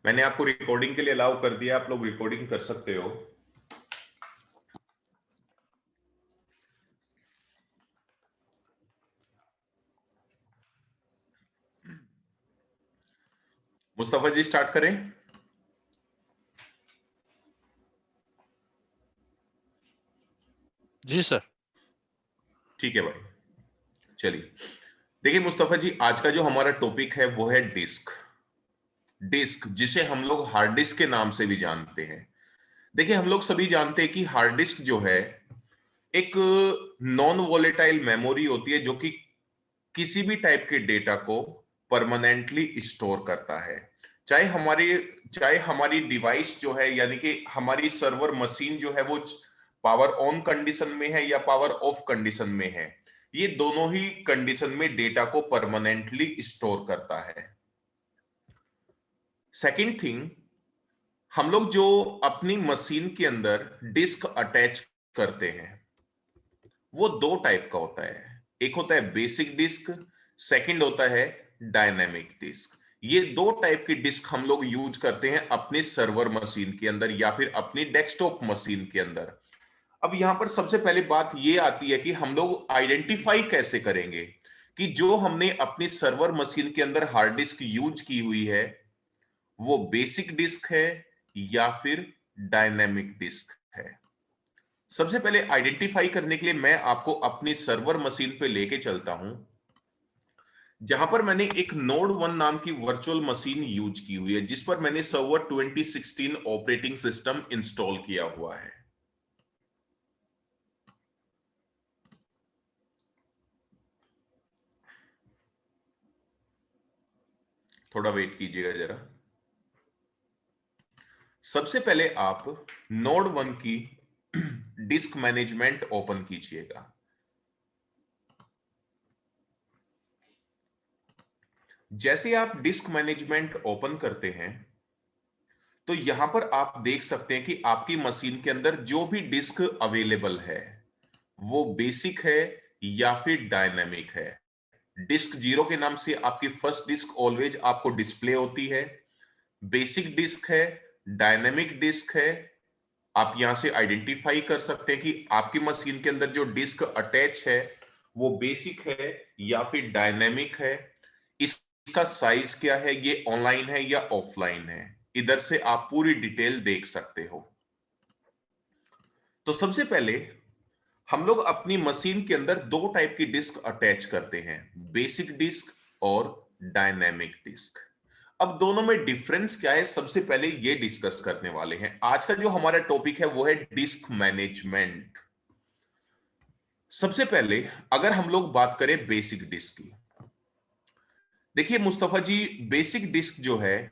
मैंने आपको रिकॉर्डिंग के लिए अलाउ कर दिया, आप लोग रिकॉर्डिंग कर सकते हो। मुस्तफा जी स्टार्ट करें। जी सर। ठीक है भाई, चलिए। देखिए मुस्तफा जी, आज का जो हमारा टॉपिक है वो है डिस्क। डिस्क जिसे हम लोग हार्ड डिस्क के नाम से भी जानते हैं। देखिए हम लोग सभी जानते हैं कि हार्ड डिस्क जो है एक नॉन वोलेटाइल मेमोरी होती है जो कि किसी भी टाइप के डेटा को परमानेंटली स्टोर करता है। चाहे हमारी डिवाइस जो है, यानी कि हमारी सर्वर मशीन जो है वो पावर ऑन कंडीशन में है या पावर ऑफ कंडीशन में है, ये दोनों ही कंडीशन में डेटा को परमानेंटली स्टोर करता है। सेकंड थिंग, हम लोग जो अपनी मशीन के अंदर डिस्क अटैच करते हैं वो दो टाइप का होता है। एक होता है बेसिक डिस्क, सेकंड होता है डायनेमिक डिस्क। ये दो टाइप की डिस्क हम लोग यूज करते हैं अपने सर्वर मशीन के अंदर या फिर अपनी डेस्कटॉप मशीन के अंदर। अब यहां पर सबसे पहले बात ये आती है कि हम लोग आइडेंटिफाई कैसे करेंगे कि जो हमने अपनी सर्वर मशीन के अंदर हार्ड डिस्क यूज की हुई है वो बेसिक डिस्क है या फिर डायनेमिक डिस्क है। सबसे पहले आइडेंटिफाई करने के लिए मैं आपको अपनी सर्वर मशीन पे लेके चलता हूं, जहां पर मैंने एक नोड 1 नाम की वर्चुअल मशीन यूज की हुई है जिस पर मैंने सर्वर 2016 ऑपरेटिंग सिस्टम इंस्टॉल किया हुआ है। थोड़ा वेट कीजिएगा जरा। सबसे पहले आप नोड 1 की डिस्क मैनेजमेंट ओपन कीजिएगा। जैसे आप डिस्क मैनेजमेंट ओपन करते हैं तो यहां पर आप देख सकते हैं कि आपकी मशीन के अंदर जो भी डिस्क अवेलेबल है वो बेसिक है या फिर डायनेमिक है। डिस्क जीरो के नाम से आपकी फर्स्ट डिस्क ऑलवेज आपको डिस्प्ले होती है। बेसिक डिस्क है, डायनेमिक डिस्क है। आप यहां से आइडेंटिफाई कर सकते हैं कि आपकी मशीन के अंदर जो डिस्क अटैच है वो बेसिक है या फिर डायनेमिक है। इसका साइज क्या है, ये ऑनलाइन है या ऑफलाइन है, इधर से आप पूरी डिटेल देख सकते हो। तो सबसे पहले हम लोग अपनी मशीन के अंदर दो टाइप की डिस्क अटैच करते हैं, बेसिक डिस्क और डायनेमिक डिस्क। अब दोनों में डिफरेंस क्या है, सबसे पहले ये डिस्कस करने वाले हैं। आज का जो हमारा टॉपिक है वो है डिस्क मैनेजमेंट। सबसे पहले अगर हम लोग बात करें बेसिक डिस्क की, देखिए मुस्तफा जी, बेसिक डिस्क जो है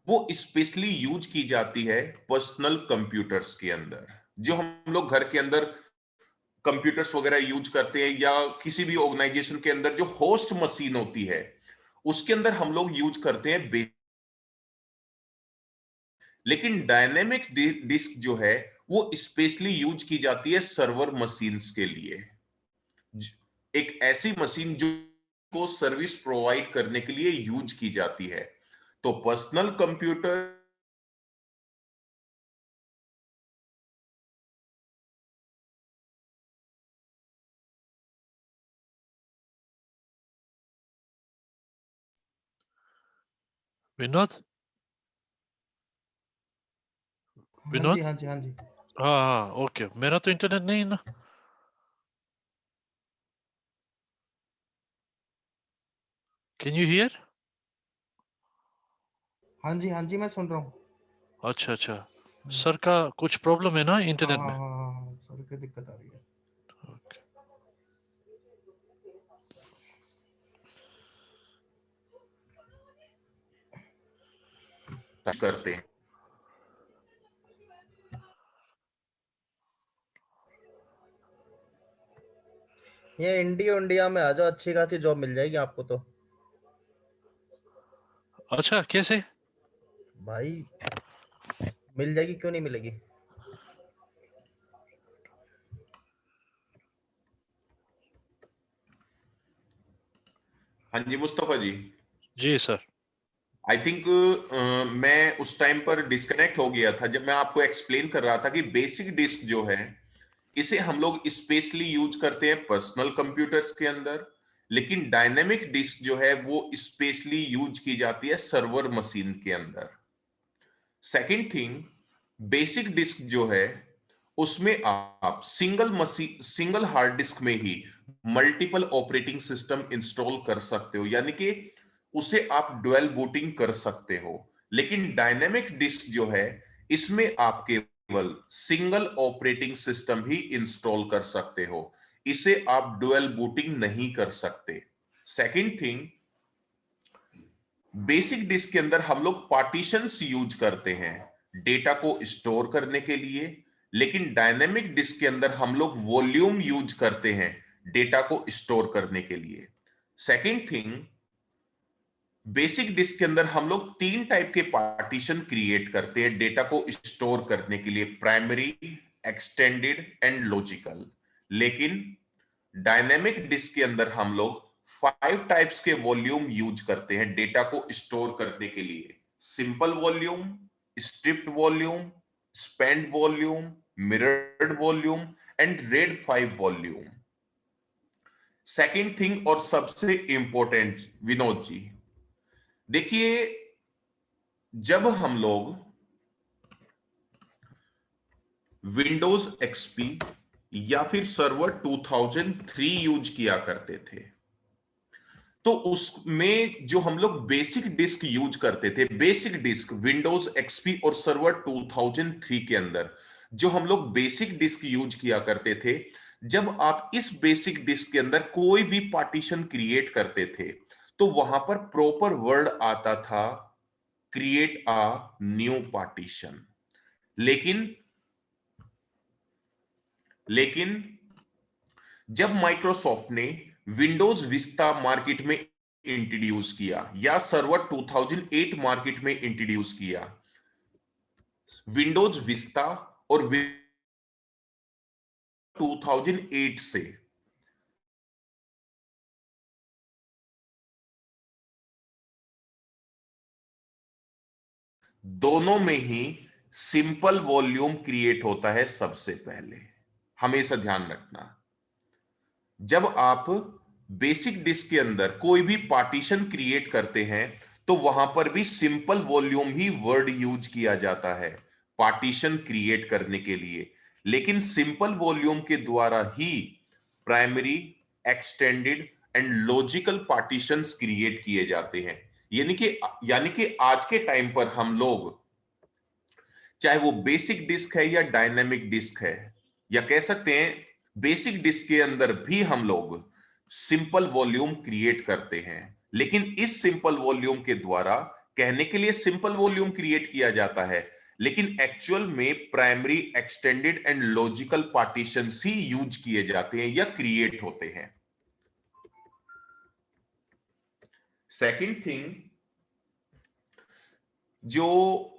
वो स्पेशली यूज की जाती है पर्सनल कंप्यूटर्स के अंदर। जो हम लोग घर के अंदर कंप्यूटर्स वगैरह यूज करते हैं या किसी भी ऑर्गेनाइजेशन के अंदर जो होस्ट मशीन होती है उसके अंदर हम लोग यूज करते हैं। लेकिन डायनेमिक डिस्क जो है वो स्पेशली यूज की जाती है सर्वर मशीन्स के लिए। एक ऐसी मशीन जो को सर्विस प्रोवाइड करने के लिए यूज की जाती है। तो पर्सनल कंप्यूटर विनोद। हाँ जी, विनोद। हाँ जी, हाँ जी। हाँ हाँ, ओके। मेरा तो इंटरनेट नहीं है ना। Can you here? हाँ जी, हाँ जी, मैं सुन रहा हूँ। अच्छा अच्छा। सर का कुछ प्रॉब्लम है ना हाँ, इंटरनेट हाँ, में? हाँ, हाँ, हाँ, सॉरी कोई दिक्कत आ रही है। ओके। करते हैं। ये इंडिया में आ जाओ, अच्छी खासी जॉब मिल जाएगी आपको तो। अच्छा, कैसे? भाई मिल जाएगी, क्यों नहीं मिलेगी। हाँ जी मुस्तफा जी। जी सर। आई थिंक मैं उस टाइम पर डिस्कनेक्ट हो गया था जब मैं आपको एक्सप्लेन कर रहा था कि बेसिक डिस्क जो है इसे हम लोग स्पेशली यूज करते हैं पर्सनल कंप्यूटर्स के अंदर, लेकिन डायनेमिक डिस्क जो है वो स्पेशली यूज की जाती है सर्वर मशीन के अंदर। सेकंड थिंग, बेसिक डिस्क जो है उसमें आप सिंगल हार्ड डिस्क में ही मल्टीपल ऑपरेटिंग सिस्टम इंस्टॉल कर सकते हो, यानी कि उसे आप डुअल बूटिंग कर सकते हो। लेकिन डायनेमिक डिस्क जो है इसमें आप केवल सिंगल ऑपरेटिंग सिस्टम ही इंस्टॉल कर सकते हो, इसे आप डुअल बूटिंग नहीं कर सकते। सेकंड थिंग, बेसिक डिस्क के अंदर हम लोग पार्टीशंस यूज करते हैं डेटा को स्टोर करने के लिए, लेकिन डायनेमिक डिस्क के अंदर हम लोग वॉल्यूम यूज करते हैं डेटा को स्टोर करने के लिए। सेकंड थिंग, बेसिक डिस्क के अंदर हम लोग 3 टाइप के पार्टीशन क्रिएट करते हैं डेटा को स्टोर करने के लिए, प्राइमरी, एक्सटेंडेड एंड लॉजिकल। लेकिन डायनेमिक डिस्क के अंदर हम लोग 5 टाइप्स के वॉल्यूम यूज करते हैं डेटा को स्टोर करने के लिए, simple volume, striped volume, spanned volume, mirrored volume and RAID 5 volume. Second thing और सबसे इंपॉर्टेंट विनोद जी, देखिए जब हम लोग विंडोज एक्सपी या फिर सर्वर 2003 यूज किया करते थे, तो उसमें जो हम लोग बेसिक डिस्क यूज करते थे, बेसिक डिस्क विंडोज एक्सपी और सर्वर 2003 के अंदर जो हम लोग बेसिक डिस्क यूज किया करते थे, जब आप इस बेसिक डिस्क के अंदर कोई भी पार्टीशन क्रिएट करते थे तो वहां पर प्रॉपर वर्ड आता था क्रिएट अ न्यू पार्टीशन। लेकिन लेकिन जब माइक्रोसॉफ्ट ने विंडोज विस्टा मार्केट में इंट्रोड्यूस किया या सर्वर 2008 मार्केट में इंट्रोड्यूस किया, विंडोज विस्टा और 2008 से दोनों में ही सिंपल वॉल्यूम क्रिएट होता है सबसे पहले, हमेशा ध्यान रखना। जब आप बेसिक डिस्क के अंदर कोई भी पार्टीशन क्रिएट करते हैं तो वहां पर भी सिंपल वॉल्यूम ही वर्ड यूज किया जाता है पार्टीशन क्रिएट करने के लिए, लेकिन सिंपल वॉल्यूम के द्वारा ही primary, extended and logical partitions create किए जाते हैं। यानी कि आज के टाइम पर हम लोग, चाहे वो बेसिक डिस्क है या डायनेमिक डिस्क है, या कह सकते हैं बेसिक डिस्क के अंदर भी हम लोग सिंपल वॉल्यूम क्रिएट करते हैं, लेकिन इस सिंपल वॉल्यूम के द्वारा कहने के लिए सिंपल वॉल्यूम क्रिएट किया जाता है, लेकिन एक्चुअल में primary, extended and logical partitions he use किए जाते हैं या क्रिएट होते हैं। सेकंड थिंग, जो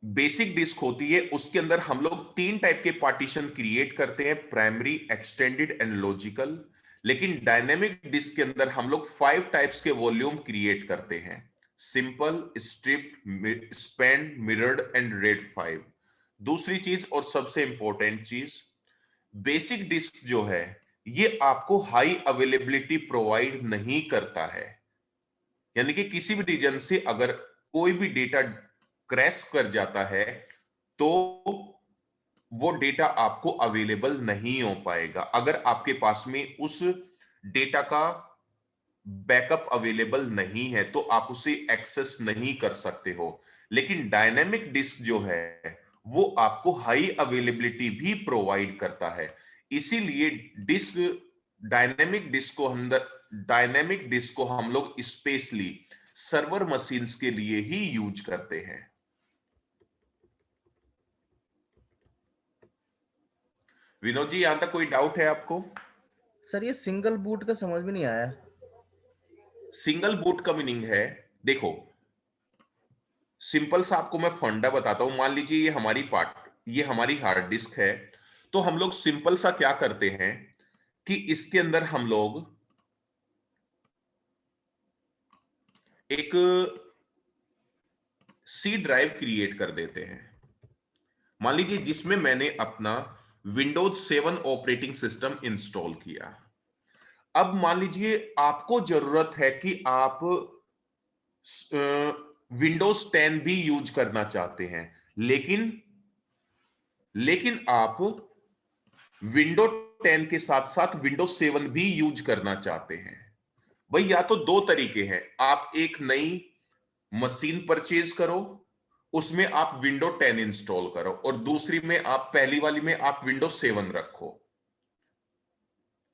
बेसिक डिस्क होती है उसके अंदर हम लोग 3 टाइप के पार्टीशन क्रिएट करते हैं, प्राइमरी, एक्सटेंडेड एंड लॉजिकल। लेकिन डायनेमिक डिस्क के अंदर हम लोग 5 टाइप्स के वॉल्यूम क्रिएट करते हैं, simple, striped, spanned, mirrored and RAID 5। दूसरी चीज और सबसे इंपॉर्टेंट चीज, बेसिक डिस्क जो है ये आपको हाई अवेलेबिलिटी प्रोवाइड नहीं करता है, यानी कि किसी भी रीजन से अगर कोई भी डेटा क्रैश कर जाता है तो वो डेटा आपको अवेलेबल नहीं हो पाएगा अगर आपके पास में उस डेटा का बैकअप अवेलेबल नहीं है, तो आप उसे एक्सेस नहीं कर सकते हो। लेकिन डायनेमिक डिस्क जो है वो आपको हाई अवेलेबिलिटी भी प्रोवाइड करता है, इसीलिए डिस्क डायनेमिक डिस्क को हम लोग स्पेशली सर्वर मशीन्स के लिए ही यूज करते हैं। विनोद जी, यहां तक कोई डाउट है आपको? सर ये सिंगल बूट का समझ में नहीं आया। सिंगल बूट का मीनिंग है, देखो सिंपल सा आपको मैं फंडा बताता हूं। मान लीजिए ये हमारी हार्ड डिस्क है, तो हम लोग सिंपल सा क्या करते हैं कि इसके अंदर हम लोग एक सी ड्राइव क्रिएट कर देते हैं। मान लीजिए जिसमें मैंने अपना विंडोज 7 ऑपरेटिंग सिस्टम इंस्टॉल किया। अब मान लीजिए आपको जरूरत है कि आप विंडोज 10 भी यूज करना चाहते हैं, लेकिन आप विंडो 10 के साथ साथ विंडोज 7 भी यूज करना चाहते हैं। भाई या तो दो तरीके हैं, आप एक नई मशीन परचेज करो, उसमें आप विंडो 10 इंस्टॉल करो, और दूसरी में आप पहली वाली में आप विंडो 7 रखो।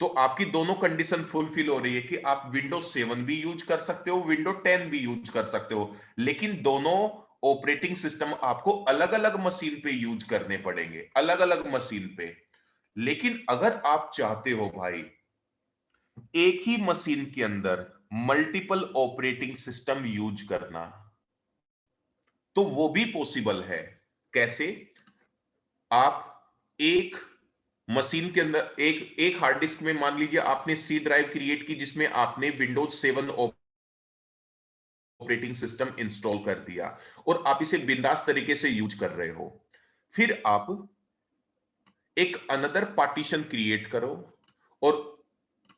तो आपकी दोनों कंडीशन फुलफिल हो रही है कि आप विंडोज 7 भी यूज कर सकते हो, विंडो 10 भी यूज कर सकते हो, लेकिन दोनों ऑपरेटिंग सिस्टम आपको अलग अलग मशीन पे यूज करने पड़ेंगे, अलग अलग मशीन पे। लेकिन अगर आप चाहते हो भाई एक ही मशीन के अंदर मल्टीपल ऑपरेटिंग सिस्टम यूज करना, तो वो भी पॉसिबल है। कैसे? आप एक मशीन के अंदर एक हार्ड डिस्क में मान लीजिए आपने सी ड्राइव क्रिएट की जिसमें आपने विंडोज 7 ऑपरेटिंग सिस्टम इंस्टॉल कर दिया और आप इसे बिंदास तरीके से यूज कर रहे हो। फिर आप एक अनदर पार्टीशन क्रिएट करो, और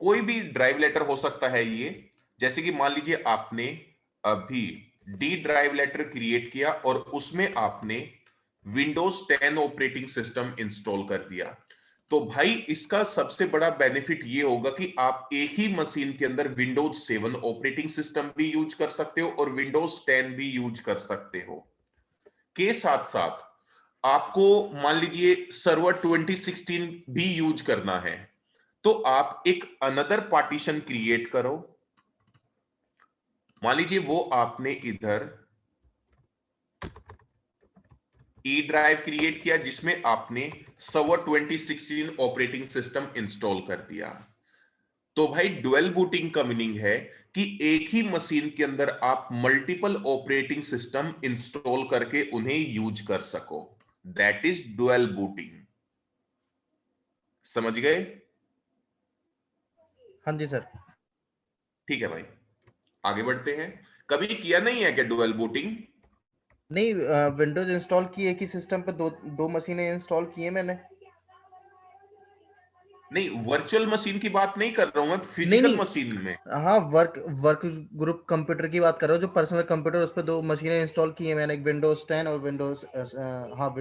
कोई भी ड्राइव लेटर हो सकता है ये। जैसे कि मान लीजिए आपने अभी डी ड्राइव लेटर क्रिएट किया और उसमें आपने विंडोज 10 ऑपरेटिंग सिस्टम इंस्टॉल कर दिया। तो भाई इसका सबसे बड़ा बेनिफिट ये होगा कि आप एक ही मशीन के अंदर विंडोज 7 ऑपरेटिंग सिस्टम भी यूज कर सकते हो और विंडोज 10 भी यूज कर सकते हो। के साथ साथ आपको मान लीजिए सर्वर 2016 भी यूज करना है, तो आप एक अनदर पार्टीशन क्रिएट करो। मान लीजिए वो आपने इधर ई ड्राइव क्रिएट किया जिसमें आपने सर्वर 2016 ऑपरेटिंग सिस्टम इंस्टॉल कर दिया। तो भाई डुअल बूटिंग का मीनिंग है कि एक ही मशीन के अंदर आप मल्टीपल ऑपरेटिंग सिस्टम इंस्टॉल करके उन्हें यूज कर सको। That is dual booting. समझ गए? हाँ जी सर। ठीक है भाई, आगे बढ़ते हैं। कभी किया नहीं है क्या डुअल बूटिंग? नहीं, विंडोज इंस्टॉल की एक ही सिस्टम पे दो दो मशीनें इंस्टॉल की है मैंने। नहीं, वर्चुअल मशीन की बात नहीं कर रहा हूं मैं, नहीं फिजिकल नहीं, मशीन में। हाँ, वर्क ग्रुप कंप्यूटर की बात कर रहा हूँ, जो पर्सनल कंप्यूटर उस पर दो मशीनें इंस्टॉल की है मैंने, एक विंडोज 10 और विंडोज हाँ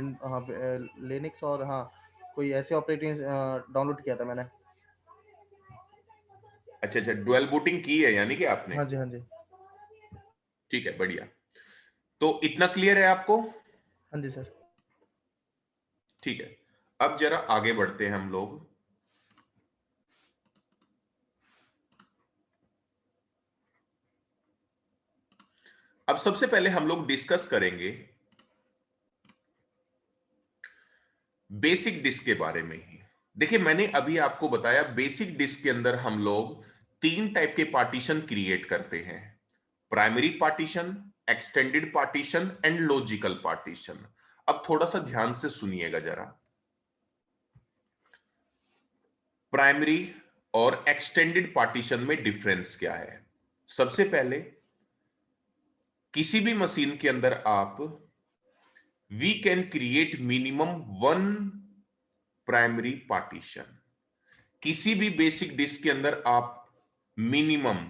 लिनक्स, और हाँ कोई ऐसे ऑपरेटिंग डाउनलोड किया था मैंने। अच्छा अच्छा, डुअल बूटिंग की है यानी कि आपने। हाँ जी, हाँ जी। ठीक है, बढ़िया। तो इतना क्लियर है आपको? हाँ जी सर। ठीक है, अब जरा आगे बढ़ते हैं हम लोग। अब सबसे पहले हम लोग डिस्कस करेंगे बेसिक डिस्क के बारे में ही। देखिए मैंने अभी आपको बताया बेसिक डिस्क के अंदर हम लोग तीन टाइप के पार्टीशन क्रिएट करते हैं: primary partition, extended partition and logical partition. अब थोड़ा सा ध्यान से सुनिएगा जरा। प्राइमरी और एक्सटेंडेड पार्टीशन में डिफरेंस क्या है? सबसे पहले, किसी भी मशीन के अंदर आप we can create minimum one primary partition. किसी भी बेसिक डिस्क के अंदर आप मिनिमम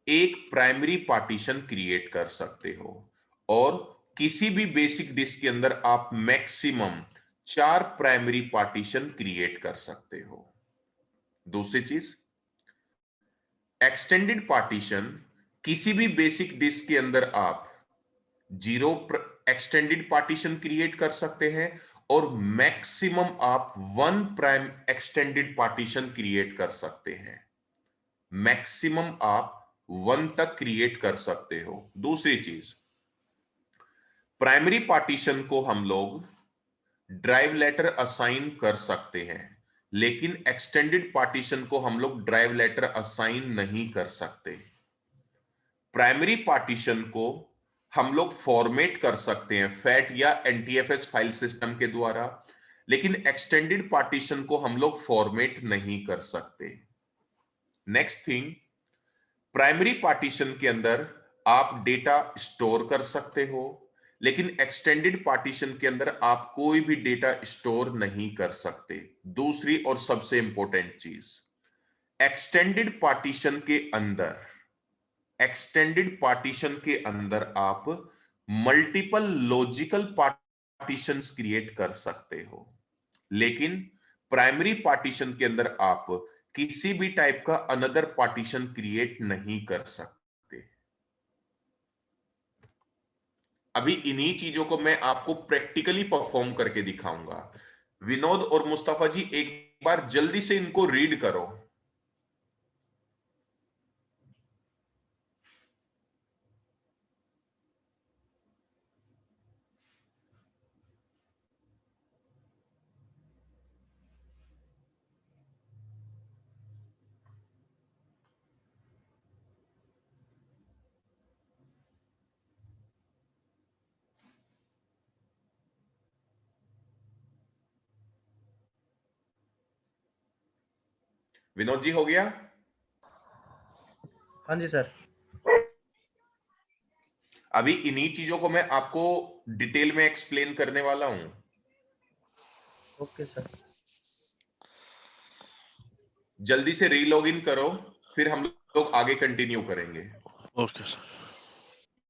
एक प्राइमरी पार्टीशन क्रिएट कर सकते हो, और किसी भी बेसिक डिस्क के अंदर आप मैक्सिमम 4 प्राइमरी पार्टीशन क्रिएट कर सकते हो। दूसरी चीज, एक्सटेंडेड पार्टीशन, किसी भी बेसिक डिस्क के अंदर आप जीरो एक्सटेंडेड पार्टीशन क्रिएट कर सकते हैं, और मैक्सिमम आप one prime extended partition create कर सकते हैं। मैक्सिमम आप वन तक क्रिएट कर सकते हो। दूसरी चीज, प्राइमरी पार्टीशन को हम लोग ड्राइव लेटर असाइन कर सकते हैं, लेकिन एक्सटेंडेड पार्टीशन को हम लोग ड्राइव लेटर असाइन नहीं कर सकते। प्राइमरी पार्टीशन को हम लोग फॉर्मेट कर सकते हैं फैट या एनटीएफएस फाइल सिस्टम के द्वारा, लेकिन एक्सटेंडेड पार्टीशन को हम लोग फॉर्मेट नहीं कर सकते। नेक्स्ट थिंग, प्राइमरी पार्टीशन के अंदर आप डेटा स्टोर कर सकते हो, लेकिन एक्सटेंडेड पार्टीशन के अंदर आप कोई भी डेटा स्टोर नहीं कर सकते। दूसरी और सबसे इंपॉर्टेंट चीज, एक्सटेंडेड पार्टीशन के अंदर आप मल्टीपल लॉजिकल पार्टीशंस क्रिएट कर सकते हो, लेकिन प्राइमरी पार्टीशन के अंदर आप किसी भी टाइप का अनदर पार्टीशन क्रिएट नहीं कर सकते। अभी इन्हीं चीजों को मैं आपको प्रैक्टिकली परफॉर्म करके दिखाऊंगा। विनोद और मुस्तफा जी एक बार जल्दी से इनको रीड करो। विनोद जी हो गया? हाँ जी सर। अभी इन्हीं चीजों को मैं आपको डिटेल में एक्सप्लेन करने वाला हूं। Okay sir. जल्दी से रीलॉग इन करो, फिर हम लोग आगे कंटिन्यू करेंगे। Okay sir.